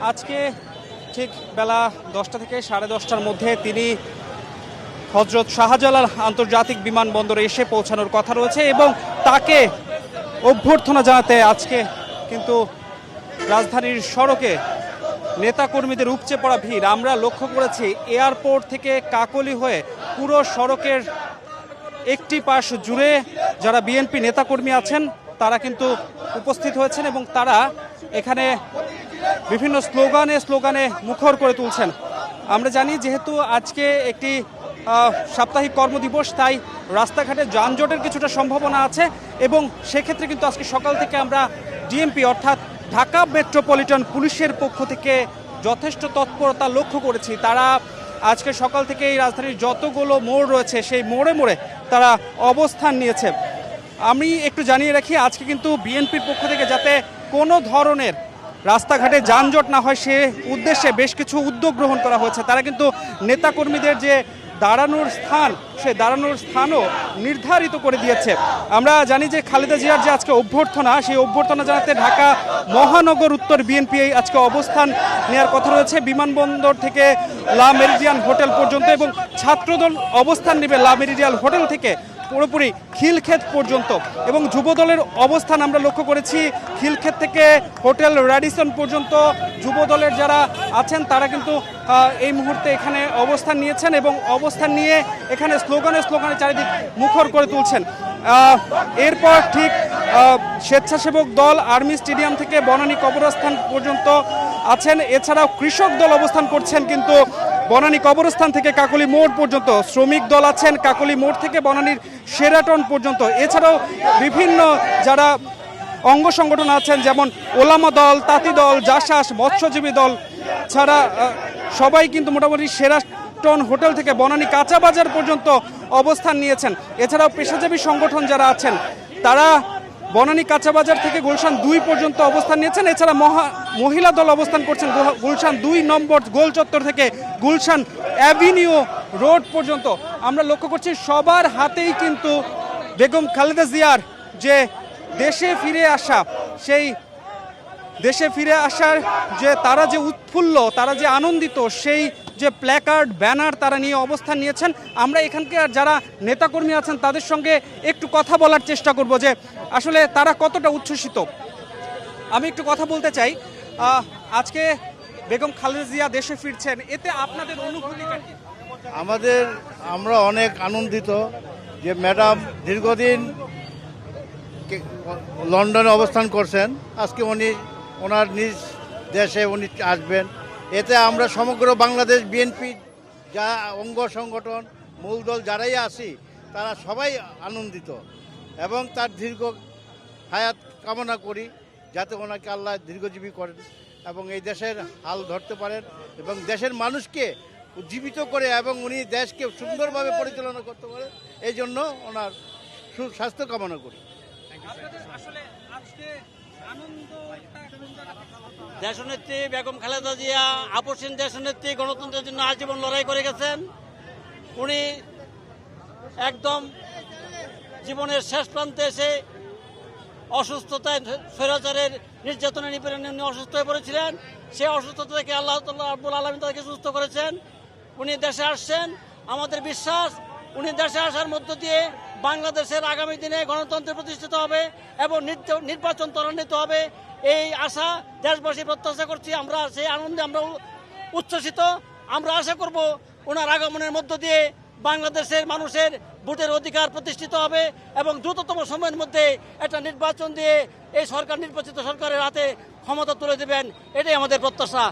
আজকে ঠিক বেলা 10টা থেকে 10:30টার মধ্যে তিনি হজরত শাহজালাল আন্তর্জাতিক বিমানবন্দরে এসে পৌঁছানোর কথা রয়েছে এবং তাকে অভ্যর্থনা জানাতে আজকে কিন্তু রাজধানীর সড়কে নেতাকর্মীদের উপচে পড়া ভিড় আমরা লক্ষ্য করেছি। এয়ারপোর্ট থেকে কাকলী হয়ে পুরো সড়কের একটি পাশ জুড়ে যারা বিএনপি নেতাকর্মী আছেন তারা কিন্তু উপস্থিত হয়েছেন এবং তারা এখানে বিভিন্ন স্লোগানে মুখর করে তুলছেন। আমরা জানি যেহেতু আজকে একটি সাপ্তাহিক কর্মদিবস, তাই রাস্তাঘাটে যানজটের কিছুটা সম্ভাবনা আছে এবং সেক্ষেত্রে কিন্তু আজকে সকাল থেকে আমরা ডিএমপি অর্থাৎ ঢাকা মেট্রোপলিটন পুলিশের পক্ষ থেকে যথেষ্ট তৎপরতা লক্ষ্য করেছি। তারা আজকে সকাল থেকে এই রাজধানীর যতগুলো মোড় রয়েছে সেই মোড়ে মোড়ে তারা অবস্থান নিয়েছে। আমি একটু জানিয়ে রাখি, আজকে কিন্তু বিএনপির পক্ষ থেকে যাতে কোনো ধরনের রাস্তাঘাটে যানজট না হয় সে উদ্দেশ্যে বেশ কিছু উদ্যোগ গ্রহণ করা হয়েছে। তারা কিন্তু নেতাকর্মীদের যে দাঁড়ানোর স্থান, সেই দাঁড়ানোর স্থানও নির্ধারিত করে দিয়েছে। আমরা জানি যে খালেদা জিয়ার যে আজকে অভ্যর্থনা, সেই অভ্যর্থনা জানাতে ঢাকা মহানগর উত্তর বিএনপি আজকে অবস্থান নেওয়ার কথা রয়েছে বিমানবন্দর থেকে লা মেরিডিয়ান হোটেল পর্যন্ত এবং ছাত্রদল অবস্থান নেবে লা মেরিডিয়ান হোটেল থেকে পুরোপুরি খিলক্ষেত পর্যন্ত এবং যুবদলের অবস্থান আমরা লক্ষ্য করেছি খিলক্ষেত থেকে হোটেল র্যাডিসন পর্যন্ত। যুবদলের যারা আছেন তারা কিন্তু এই মুহূর্তে এখানে অবস্থান নিয়েছেন এবং অবস্থান নিয়ে এখানে স্লোগানে চারিদিক মুখর করে তুলছেন। এরপর ঠিক স্বেচ্ছাসেবক দল আর্মি স্টেডিয়াম থেকে বনানী কবরস্থান পর্যন্ত আছেন। এছাড়াও কৃষক দল অবস্থান করছেন কিন্তু বনানী কবরস্থান থেকে কাকলী মোড় পর্যন্ত। শ্রমিক দল আছেন কাকলী মোড় থেকে বনানীর শেরাটন পর্যন্ত। এছাড়াও বিভিন্ন যারা অঙ্গ সংগঠন আছেন যেমন ওলামা দল, তাঁতি দল, জাসাস, মৎস্যজীবী দল ছাড়া সবাই কিন্তু মোটামুটি শেরাটন হোটেল থেকে বনানী কাঁচা বাজার পর্যন্ত অবস্থান নিয়েছেন। এছাড়াও পেশাজীবী সংগঠন যারা আছেন তারা বনানী কাঁচা বাজার থেকে গুলশান 2 পর্যন্ত অবস্থান নিয়েছেন। এছাড়া মহিলা দল অবস্থান করছেন গুলশান 2 নম্বর গোল চত্বর থেকে গুলশান অ্যাভিনিউ রোড পর্যন্ত। আমরা লক্ষ্য করছি সবার হাতেই কিন্তু বেগম খালেদা জিয়ার যে দেশে ফিরে আসা, সেই দেশে ফিরে আসার যে তারা যে উৎফুল্ল, তারা যে আনন্দিত, সেই যে প্ল্যাকার্ড ব্যানার তারা নিয়ে অবস্থান নিয়েছেন। আমরা এখানকার যারা নেতাকর্মী আছেন তাদের সঙ্গে একটু কথা বলার চেষ্টা করব যে আসলে তারা কতটা উচ্ছ্বসিত। আমি একটু কথা বলতে চাই, আজকে বেগম খালেদা জিয়া দেশে ফিরছেন, এতে আপনাদের অনুভূতিটা কি? আমরা অনেক আনন্দিত যে ম্যাডাম দীর্ঘদিন লন্ডনে অবস্থান করছেন, আজকে ওনার নিজ দেশে উনি আসবেন। এতে আমরা সমগ্র বাংলাদেশ বিএনপি যা অঙ্গ সংগঠন মূল দল যারাই আছি তারা সবাই আনন্দিত এবং তার দীর্ঘ হায়াত কামনা করি, যাতে ওনাকে আল্লাহ দীর্ঘজীবী করেন এবং এই দেশের হাল ধরতে পারেন এবং দেশের মানুষকে উজ্জীবিত করে এবং উনি দেশকে সুন্দরভাবে পরিচালনা করতে পারেন। এই জন্য ওনার সুস্বাস্থ্য কামনা করি। দেশনেত্রী বেগম খালেদা জিয়া আপসহীন দেশনেত্রী, গণতন্ত্রের জন্য আজীবন লড়াই করে গেছেন। উনি একদম জীবনের শেষ প্রান্তে এসে অসুস্থতায়, স্বৈরাচারের নির্যাতনে নিপীড়নে উনি অসুস্থ হয়ে পড়েছিলেন। সেই অসুস্থতা থেকে আল্লাহ তাআলা রাব্বুল আলামিন তাকে সুস্থ করেছেন। উনি দেশে আসছেন। আমাদের বিশ্বাস উনি দেশে আসার মধ্য দিয়ে বাংলাদেশের আগামী দিনে গণতন্ত্র প্রতিষ্ঠিত হবে এবং নির্বাচন ত্বরান্বিত হবে। এই আশা দেশবাসী প্রত্যাশা করছি। আমরা সেই আনন্দে আমরা উচ্ছ্বসিত। আমরা আশা করব ওনার আগমনের মধ্য দিয়ে বাংলাদেশের মানুষের ভোটের অধিকার প্রতিষ্ঠিত হবে এবং দ্রুততম সময়ের মধ্যে একটা নির্বাচন দিয়ে এই সরকার, নির্বাচিত সরকারের হাতে ক্ষমতা তুলে দেবেন। এটাই আমাদের প্রত্যাশা,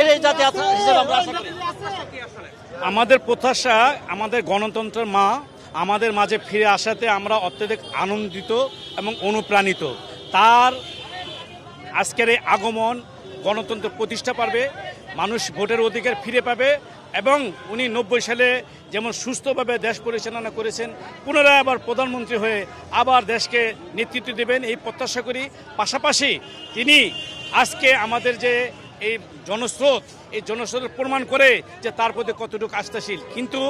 এটাই জাতীয় হিসেবে আমরা আশা করি। আমাদের প্রত্যাশা আমাদের গণতন্ত্রের মা আমাদের মাঝে ফিরে আসাতে আমরা অত্যধিক আনন্দিত এবং অনুপ্রাণিত। তার আজকের এই আগমন গণতন্ত্র প্রতিষ্ঠা পাবে, মানুষ ভোটের অধিকার ফিরে পাবে এবং উনি 90 সালে যেমন সুস্থভাবে দেশ পরিচালনা করেছেন, পুনরায় আবার প্রধানমন্ত্রী হয়ে আবার দেশকে নেতৃত্ব দেবেন এই প্রত্যাশা করি। পাশাপাশি তিনি আজকে আমাদের যে এই জনস্রোত প্রমাণ করে যে তার প্রতি কতটুকু আস্থাশীল। কিন্তু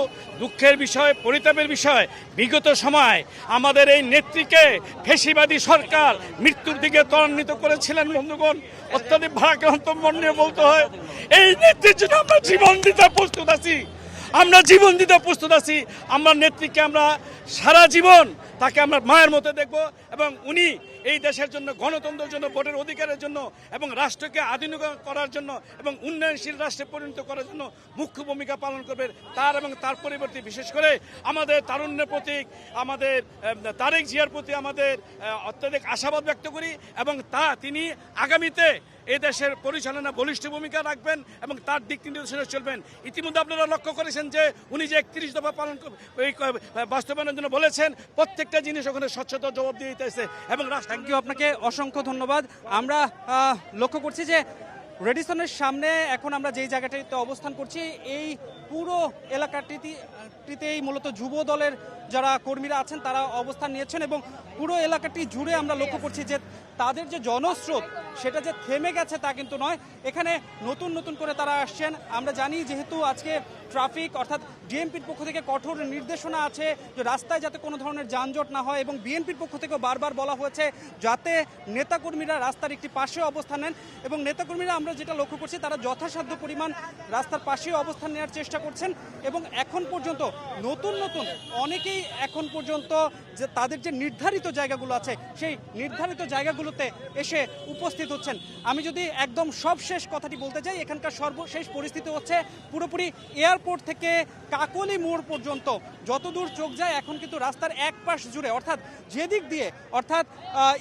দুঃখের বিষয়, পরিতাপের বিষয়, বিগত সময় আমাদের এই নেত্রীকে ফ্যাসিবাদী সরকার মৃত্যুর দিকে ত্বরান্বিত করেছিলেন। বন্ধুগণ, অত্যাধিক ভারাক্রান্ত মন নিয়ে বলতে হয়, এই নেত্রীর জন্য আমরা জীবন দিতে প্রস্তুত আছি। আমরা নেত্রীকে আমরা সারা জীবন তাকে আমরা মায়ের মতো দেখব, এবং উনি এই দেশের জন্য, গণতন্ত্রের জন্য, ভোটের অধিকারের জন্য এবং রাষ্ট্রকে আধুনিক করার জন্য এবং উন্নয়নশীল রাষ্ট্রে পরিণত করার জন্য মুখ্য ভূমিকা পালন করবে। তার পরিবর্তে বিশেষ করে আমাদের তারুণ্যের প্রতীক, আমাদের তারেক জিয়ার প্রতি আমাদের অত্যাধিক আশাবাদ ব্যক্ত করি, এবং তিনি আগামীতে এই দেশের পরিচালনা বলিষ্ঠ ভূমিকা রাখবেন এবং তার দিক নির্দেশনা চলবেন। ইতিমধ্যে আপনারা লক্ষ্য করেছেন যে উনি যে 31 দফা বাস্তবায়নের জন্য বলেছেন, প্রত্যেকটা জিনিস ওখানে স্বচ্ছতা জবাব দিয়ে দিতেছে এবং থ্যাংক ইউ, আপনাকে অসংখ্য ধন্যবাদ। আমরা লক্ষ্য করছি যে রেডিসনের সামনে এখন আমরা যেই জায়গাটিতে অবস্থান করছি, এই পুরো এলাকাটিতেই মূলত যুব দলের যারা কর্মীরা আছেন তারা অবস্থান নিয়েছেন, এবং পুরো এলাকাটি জুড়ে আমরা লক্ষ্য করছি যে তাদের যে জনস্রোত সেটা যে থেমে গেছে তা কিন্তু নয়, এখানে নতুন করে তারা আসছেন। আমরা জানি যেহেতু আজকে ট্রাফিক অর্থাৎ ডিএমপির পক্ষ থেকে কঠোর নির্দেশনা আছে যে রাস্তায় যাতে কোনো ধরনের যানজট না হয়, এবং বিএনপির পক্ষ থেকেও বারবার বলা হয়েছে যাতে নেতাকর্মীরা রাস্তার একটি পাশে অবস্থান নেন, এবং নেতাকর্মীরা আমরা যেটা লক্ষ্য করছি তারা যথাসাধ্য পরিমাণ রাস্তার পাশে অবস্থান নেওয়ার চেষ্টা করছেন, এবং এখন পর্যন্ত নতুন অনেকেই এখন পর্যন্ত যে তাদের যে নির্ধারিত জায়গাগুলো আছে সেই নির্ধারিত জায়গাগুলোতে এসে উপস্থিত হচ্ছেন। আমি যদি একদম সবশেষ কথাটি বলতে চাই, এখানকার সর্বশেষ পরিস্থিতি হচ্ছে পুরোপুরি এয়ারপোর্ট থেকে কাকলি মোড় পর্যন্ত যতদূর চোখ যায় এখন কিন্তু রাস্তার এক পাশ জুড়ে, অর্থাৎ যেদিক দিয়ে অর্থাৎ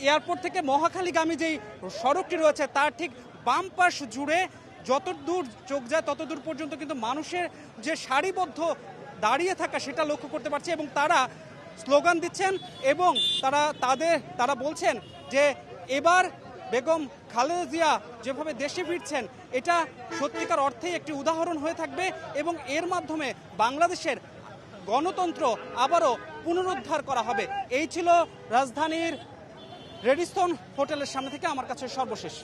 এয়ারপোর্ট থেকে মহাখালীগামী যেই সড়কটি রয়েছে তার ঠিক বাম পাশ জুড়ে যতদূর চোখ যায় ততদূর পর্যন্ত কিন্তু মানুষের যে সারিবদ্ধ দাঁড়িয়ে থাকা সেটা লক্ষ্য করতে পারছি, এবং তারা স্লোগান দিচ্ছেন এবং তারা বলছেন যে এবার বেগম খালেদা জিয়া যেভাবে দেশে ফিরছেন এটা সত্যিকার অর্থেই একটি উদাহরণ হয়ে থাকবে, এবং এর মাধ্যমে বাংলাদেশের গণতন্ত্র আবারও পুনরুদ্ধার করা হবে। এই ছিল রাজধানীর রেডিসন হোটেলের সামনে থেকে আমার কাছে সর্বশেষ।